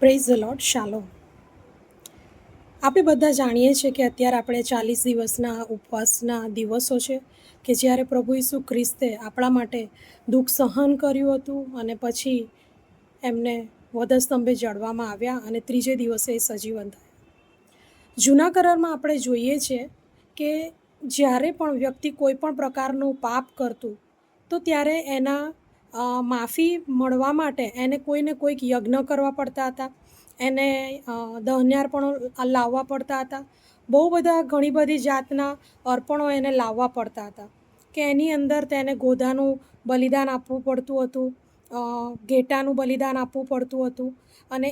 Praise the lord. શાલોમ. આપણે બધા જાણીએ છીએ કે અત્યારે આપણે 40 દિવસના ઉપવાસના દિવસો છે કે જ્યારે પ્રભુ ઈસુ ખ્રિસ્તે આપણા માટે દુઃખ સહન કર્યું હતું અને પછી એમને વધસ્તંભે જડવામાં આવ્યા અને ત્રીજે દિવસે એ સજીવન થયા. જૂના કરારમાં આપણે જોઈએ છીએ કે જ્યારે પણ વ્યક્તિ કોઈ પણ પ્રકારનું પાપ કરતું તો ત્યારે એના માફી મળવા માટે એને કોઈને કોઈક યજ્ઞ કરવા પડતા હતા, એને દહન્યાર્પણો લાવવા પડતા હતા, બહુ બધા ઘણી બધી જાતના અર્પણો એને લાવવા પડતા હતા કે એની અંદર તેને ગોધાનું બલિદાન આપવું પડતું હતું, ઘેટાનું બલિદાન આપવું પડતું હતું. અને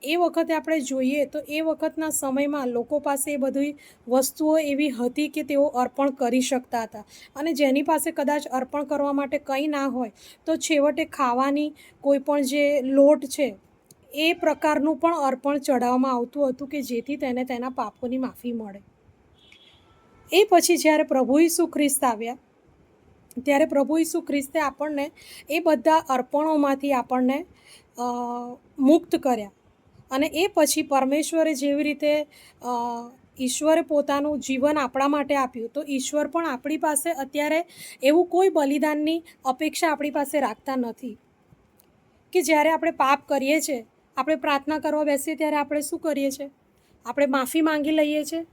એ વખતે આપણે જોઈએ તો એ વખતના સમયમાં લોકો પાસે એ બધી વસ્તુઓ એવી હતી કે તેઓ અર્પણ કરી શકતા હતા. અને જેની પાસે કદાચ અર્પણ કરવા માટે કંઈ ના હોય તો છેવટે ખાવાની કોઈ પણ જે લોટ છે એ પ્રકારનું પણ અર્પણ ચડાવવામાં આવતું હતું કે જેથી તેને તેના પાપોની માફી મળે. એ પછી જ્યારે પ્રભુ ઈસુ ખ્રિસ્ત આવ્યા ત્યારે પ્રભુ ઈસુ ખ્રિસ્તે આપણને એ બધા અર્પણોમાંથી આપણને મુક્ત કર્યા. અને એ પછી પરમેશ્વરે જેવી રીતે ઈશ્વરે પોતાનું જીવન આપણા માટે આપ્યું તો ઈશ્વર પણ આપણી પાસે અત્યારે એવું કોઈ બલિદાનની અપેક્ષા આપણી પાસે રાખતા નથી. કે જ્યારે આપણે પાપ કરીએ છીએ, આપણે પ્રાર્થના કરવા બેસીએ ત્યારે આપણે શું કરીએ છીએ? આપણે માફી માંગી લઈએ છીએ,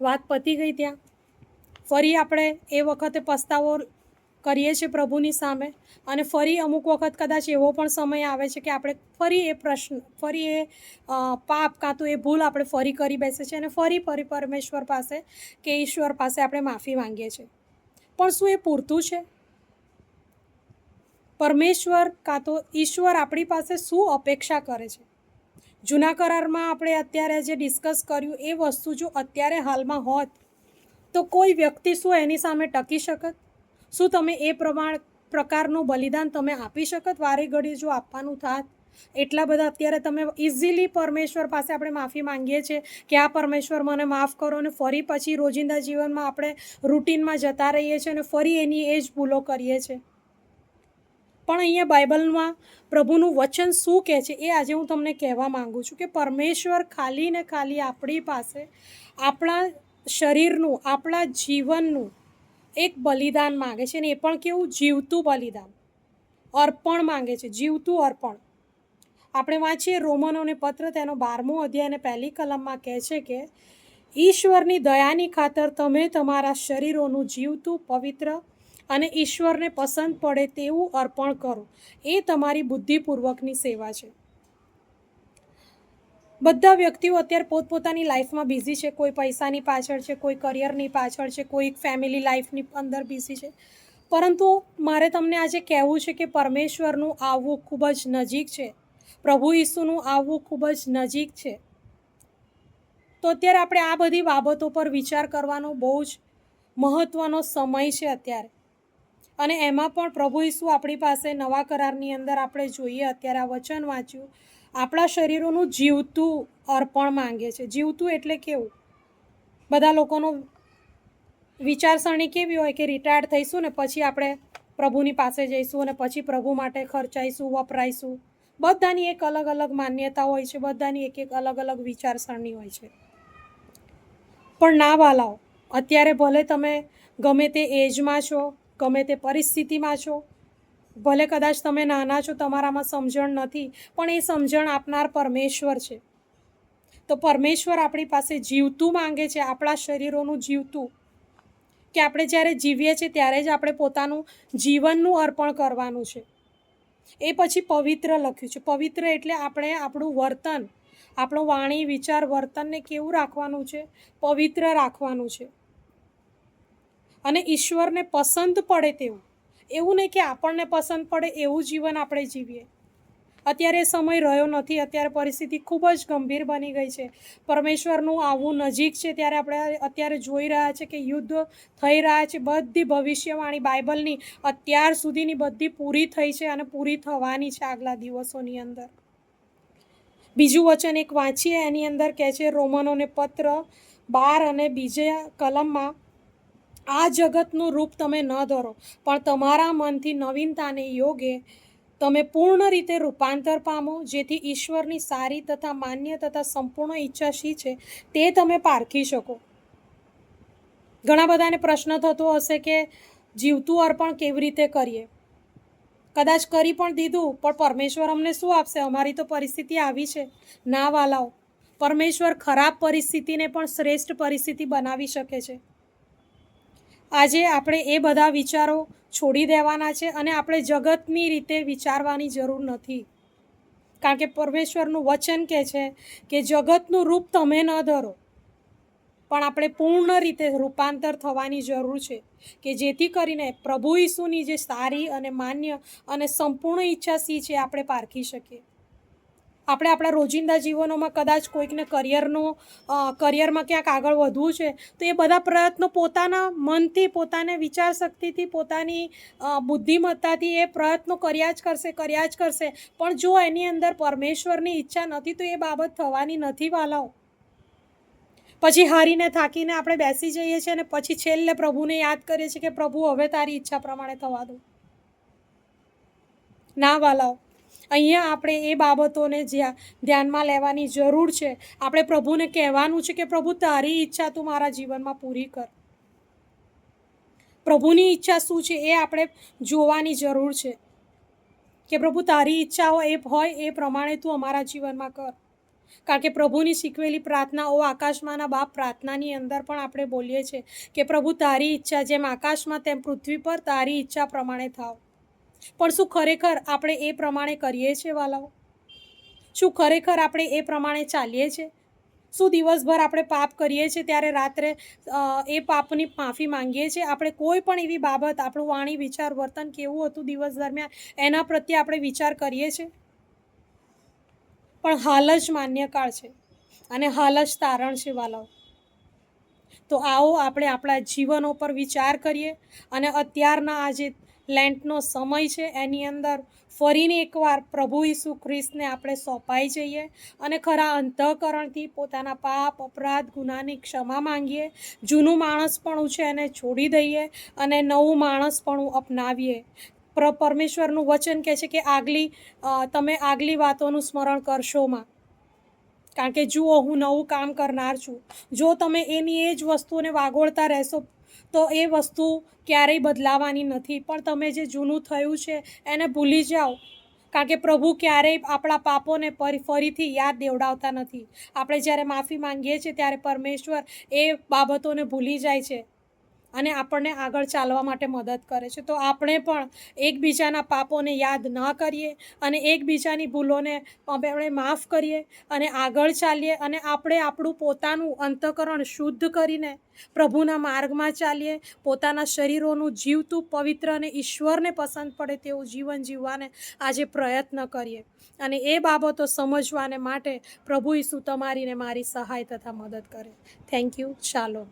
વાત પતી ગઈ ત્યાં. ફરી આપણે એ વખતે પસ્તાવો કરીએ છીએ પ્રભુની સામે અને ફરી અમુક વખત કદાચ એવો પણ સમય આવે છે કે આપણે ફરી એ પાપ કાં તો એ ભૂલ આપણે ફરી કરી બેસીએ છીએ અને ફરી પરમેશ્વર પાસે કે ઈશ્વર પાસે આપણે માફી માંગીએ છીએ. પણ શું એ પૂરતું છે? પરમેશ્વર કાં તો ઈશ્વર આપણી પાસે શું અપેક્ષા કરે છે? જૂના કરારમાં આપણે અત્યારે જે ડિસ્કસ કર્યું એ વસ્તુ જો અત્યારે હાલમાં હોત તો કોઈ વ્યક્તિ શું એની સામે ટકી શકત? શું તમે એ પ્રકારનું બલિદાન તમે આપી શકત? વારે ઘડી જો આપવાનું થાત એટલા બધા અત્યારે તમે ઇઝીલી પરમેશ્વર પાસે આપણે માફી માંગીએ છીએ કે આ પરમેશ્વર મને માફ કરો, અને ફરી પછી રોજિંદા જીવનમાં આપણે રૂટીનમાં જતા રહીએ છીએ અને ફરી એની એ જ ભૂલો કરીએ છીએ. પણ અહીંયા બાઇબલમાં પ્રભુનું વચન શું કહે છે એ આજે હું તમને કહેવા માગું છું કે પરમેશ્વર ખાલી ને ખાલી આપણી પાસે આપણા શરીરનું, આપણા જીવનનું એક બલિદાન માંગે છે. અને એ પણ કેવું? જીવતું બલિદાન, અર્પણ માંગે છે, જીવતું અર્પણ. આપણે વાંચીએ રોમનોને પત્ર તેનો 12મો અધ્યાય અને 1લી કલમમાં કહે છે કે ઈશ્વરની દયાની ખાતર તમે તમારા શરીરોનું જીવતું, પવિત્ર અને ઈશ્વરને પસંદ પડે તેવું અર્પણ કરો. એ તમારી બુદ્ધિપૂર્વકની સેવા છે. બધા વ્યક્તિઓ અત્યારે પોતપોતાની લાઈફમાં બિઝી છે. કોઈ પૈસાની પાછળ છે, કોઈ કરિયરની પાછળ છે, કોઈ ફેમિલી લાઈફની અંદર બિઝી છે. પરંતુ મારે તમને આજે કહેવું છે કે પરમેશ્વરનું આવવું ખૂબ જ નજીક છે. પ્રભુ ઈસુનું આવવું ખૂબ જ નજીક છે. તો અત્યારે આપણે આ બધી બાબતો પર વિચાર કરવાનો બહુ જ મહત્ત્વનો સમય છે અત્યારે. અને એમાં પણ પ્રભુ ઈસુ આપણી પાસે નવા કરારની અંદર આપણે જોઈએ અત્યારે આ વચન વાંચ્યું, આપણા શરીરોનું જીવતું અર્પણ માંગે છે. જીવતું એટલે કેવું? બધા લોકોનો વિચારસરણી કેવી હોય કે રિટાયર્ડ થઈશું ને પછી આપણે પ્રભુની પાસે જઈશું અને પછી પ્રભુ માટે ખર્ચાઈશું, વપરાઈશું. બધાની એક અલગ અલગ માન્યતા હોય છે, બધાની એક અલગ અલગ વિચારસરણી હોય છે. પણ ના વાલાઓ, અત્યારે ભલે તમે ગમે તે એજમાં છો, ગમે તે પરિસ્થિતિમાં છો, ભલે કદાચ તમે નાના છો, તમારામાં સમજણ નથી, પણ એ સમજણ આપનાર પરમેશ્વર છે. તો પરમેશ્વર આપણી પાસે જીવતું માંગે છે, આપણા શરીરોનું જીવતું. કે આપણે જ્યારે જીવીએ છીએ ત્યારે જ આપણે પોતાનું જીવનનું અર્પણ કરવાનું છે. એ પછી પવિત્ર લખ્યું છે. પવિત્ર એટલે આપણે આપણું વર્તન, આપણું વાણી, વિચાર, વર્તનને કેવું રાખવાનું છે? પવિત્ર રાખવાનું છે. અને ઈશ્વરને પસંદ પડે તેવું. એવું નહીં કે આપણને પસંદ પડે એવું જીવન આપણે જીવીએ. અત્યારે સમય રહ્યો નથી. અત્યારે પરિસ્થિતિ ખૂબ જ ગંભીર બની ગઈ છે. પરમેશ્વરનું આવવું નજીક છે ત્યારે આપણે અત્યારે જોઈ રહ્યા છે કે યુદ્ધ થઈ રહ્યા છે. બધી ભવિષ્યવાણી બાઇબલની અત્યાર સુધીની બધી પૂરી થઈ છે અને પૂરી થવાની છે આગલા દિવસોની અંદર. બીજું વચન એક વાંચીએ, એની અંદર કહે છે રોમનોને પત્ર 12 અને 2 કલમમાં, આ જગતનું રૂપ તમે ન ધરો પણ તમારા મનથી નવીનતાને યોગે તમે પૂર્ણ રીતે રૂપાંતર પામો, જેથી ઈશ્વરની સારી તથા માન્ય તથા સંપૂર્ણ ઈચ્છા શી છે તે તમે પારખી શકો. ઘણા બધાને પ્રશ્ન થતો હશે કે જીવતું અર્પણ કેવી રીતે કરીએ. કદાચ કરી પણ દીધું, પણ પરમેશ્વર અમને શું આપશે? અમારી તો પરિસ્થિતિ આવી છે. ના વાલાઓ, પરમેશ્વર ખરાબ પરિસ્થિતિને પણ શ્રેષ્ઠ પરિસ્થિતિ બનાવી શકે છે. આજે આપણે એ બધા વિચારો છોડી દેવાના છે અને આપણે જગતની રીતે વિચારવાની જરૂર નથી. કારણ કે પરમેશ્વરનું વચન કહે છે કે જગતનું રૂપ તમે ન ધરો, પણ આપણે પૂર્ણ રીતે રૂપાંતર થવાની જરૂર છે કે જેથી કરીને પ્રભુ ઈસુની જે સારી અને માન્ય અને સંપૂર્ણ ઈચ્છા શી છે આપણે પારખી શકીએ. આપણે આપણા રોજિંદા જીવનોમાં કદાચ કોઈકને કરિયરમાં ક્યાંક આગળ વધવું છે, તો એ બધા પ્રયત્નો પોતાના મનથી, પોતાને વિચાર શક્તિથી, પોતાની બુદ્ધિમત્તાથી એ પ્રયત્નો કર્યા જ કરશે. પણ જો એની અંદર પરમેશ્વરની ઈચ્છા નથી તો એ બાબત થવાની નથી વાલાઓ. પછી હારીને થાકીને આપણે બેસી જઈએ છીએ અને પછી છેલ્લે પ્રભુને યાદ કરીએ છીએ કે પ્રભુ હવે તારી ઈચ્છા પ્રમાણે થવા દો. ના વાલાઓ, અહીંયા આપણે એ બાબતોને ધ્યાનમાં લેવાની જરૂર છે. આપણે પ્રભુને કહેવાનું છે કે પ્રભુ તારી ઈચ્છા તું મારા જીવનમાં પૂરી કર. પ્રભુની ઈચ્છા શું છે એ આપણે જોવાની જરૂર છે કે પ્રભુ તારી ઈચ્છા હોય એ પ્રમાણે તું અમારા જીવનમાં કર. કારણ કે પ્રભુની શીખવેલી પ્રાર્થના આકાશમાંના બાપ પ્રાર્થનાની અંદર પણ આપણે બોલીએ છીએ કે પ્રભુ તારી ઈચ્છા જેમ આકાશમાં તેમ પૃથ્વી પર તારી ઈચ્છા પ્રમાણે થાવ. પણ શું ખરેખર આપણે એ પ્રમાણે કરીએ છીએ વાલાઓ? શું ખરેખર આપણે એ પ્રમાણે ચાલીએ છીએ? શું દિવસભર આપણે પાપ કરીએ છીએ ત્યારે રાત્રે એ પાપની માફી માંગીએ છીએ? આપણે કોઈ પણ એવી બાબત, આપણું વાણી, વિચાર, વર્તન કેવું હતું દિવસ દરમિયાન એના પ્રત્યે આપણે વિચાર કરીએ છીએ? પણ હાલ જ માન્યકાળ છે અને હાલ જ તારણ છે વાલાઓ. તો આવો આપણે આપણા જીવનો પર વિચાર કરીએ અને અત્યારના આ જે લેન્ટનો સમય છે એની અંદર ફરીને એકવાર પ્રભુ ઈસુ ખ્રિસ્તને આપણે સોંપાઈ જઈએ અને ખરા અંતઃકરણથી પોતાના પાપ, અપરાધ, ગુનાની ક્ષમા માંગીએ. જૂનું માણસપણું છે એને છોડી દઈએ અને નવું માણસપણું અપનાવીએ. પરમેશ્વરનું વચન કહે છે કે તમે આગલી વાતોનું સ્મરણ કરશોમાં, કારણ કે જુઓ હું નવું કામ કરનાર છું. જો તમે એની એ જ વસ્તુને વાગોળતા રહેશો તો એ વસ્તુ ક્યારેય બદલાવાની નથી. પણ તમે જે જૂનું થયું છે એને ભૂલી જાઓ, કારણ કે પ્રભુ ક્યારેય આપણા પાપોને ફરીથી યાદ દેવડાવતા નથી. આપણે જ્યારે માફી માંગીએ છીએ ત્યારે પરમેશ્વર એ બાબતોને ભૂલી જાય છે અને આપણને આગળ ચાલવા માટે મદદ કરે છે. તો આપણે પણ એકબીજાના પાપોને યાદ ન કરીએ અને એકબીજાની ભૂલોને આપણે માફ કરીએ અને આગળ ચાલીએ અને આપણે આપણું પોતાનું અંતઃકરણ શુદ્ધ કરીને પ્રભુના માર્ગમાં ચાલીએ. પોતાના શરીરોનું જીવતું, પવિત્ર અને ઈશ્વરને પસંદ પડે તેવું જીવન જીવવાને આજે પ્રયત્ન કરીએ. અને એ બાબતો સમજવાને માટે પ્રભુ ઈસુ તમારી ને મારી સહાય તથા મદદ કરે. Thank you. ચાલો.